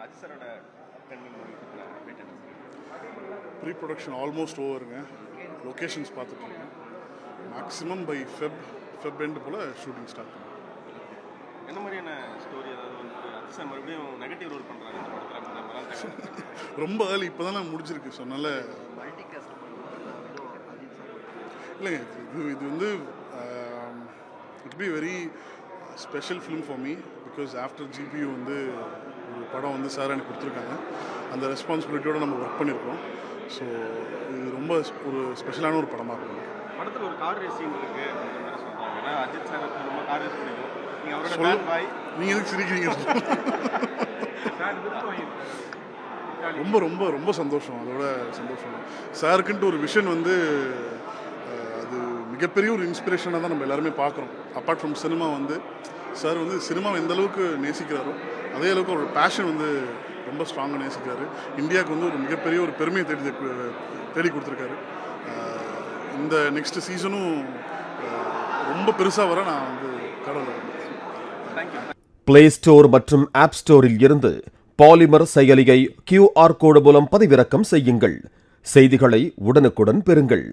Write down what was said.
அஜித் சாரோட pre production almost ஓவருங்க. Locations பார்த்துட்ருக்கேன். மேக்ஸிமம் பை ஃபெப் எண்டு போல் ஷூட்டிங் ஸ்டார்ட் பண்ணும். என்ன மாதிரியான ஸ்டோரி? அதாவது வந்து அஜித் சார் மறுபடியும் நெகட்டிவ் ரோல் பண்ணுறாங்க இந்த படத்தில். ரொம்ப ஏர்லி இப்போ தானே முடிஞ்சிருக்கு. ஸோ அதனால் இல்லைங்க, இது வந்து it be very special film for me because after GPU வந்து ஒரு படம் வந்து சார் எனக்கு கொடுத்துருக்காங்க. அந்த ரெஸ்பான்சிபிலிட்டியோடு நம்ம ஒர்க் பண்ணியிருக்கோம். ஸோ இது ரொம்ப ஒரு ஸ்பெஷலான ஒரு படமாக இருக்கும். படத்தில் ஒரு கார் ரேசிங் இருக்குது அப்படின்ற மாதிரி சொல்கிறாங்க. ஏன்னா அஜித் சாருக்கு ரொம்ப கார் ரேஸ் பிடிக்கும். நீங்கள் அவரோட பாய். நீங்கள் எதுக்கு சிரிக்கிறீங்க? ரொம்ப ரொம்ப ரொம்ப சந்தோஷம். அதோட சந்தோஷம் சாருக்குன்ட்டு ஒரு விஷன் வந்து அது மிகப்பெரிய ஒரு இன்ஸ்பிரேஷனாக தான் நம்ம எல்லாருமே பார்க்குறோம். அப்பார்ட் ஃப்ரம் சினிமா வந்து சார் வந்து சினிமாவை எந்த அளவுக்கு நேசிக்கிறாரோ அதே அளவுக்கு அவரோட பேஷன் வந்து ரொம்ப ஸ்ட்ராங்காக நேசிக்கிறாரு. இந்தியாவுக்கு வந்து ஒரு மிகப்பெரிய ஒரு பெருமையை தேடி கொடுத்துருக்காரு. இந்த நெக்ஸ்ட் சீசனும் ரொம்ப பெருசாக வர நான் வந்து கடவுள். பிளே ஸ்டோர் மற்றும் ஆப் ஸ்டோரில் இருந்து பாலிமர் செயலியை QR கோடு மூலம் பதிவிறக்கம் செய்யுங்கள். செய்திகளை உடனுக்குடன் பெறுங்கள்.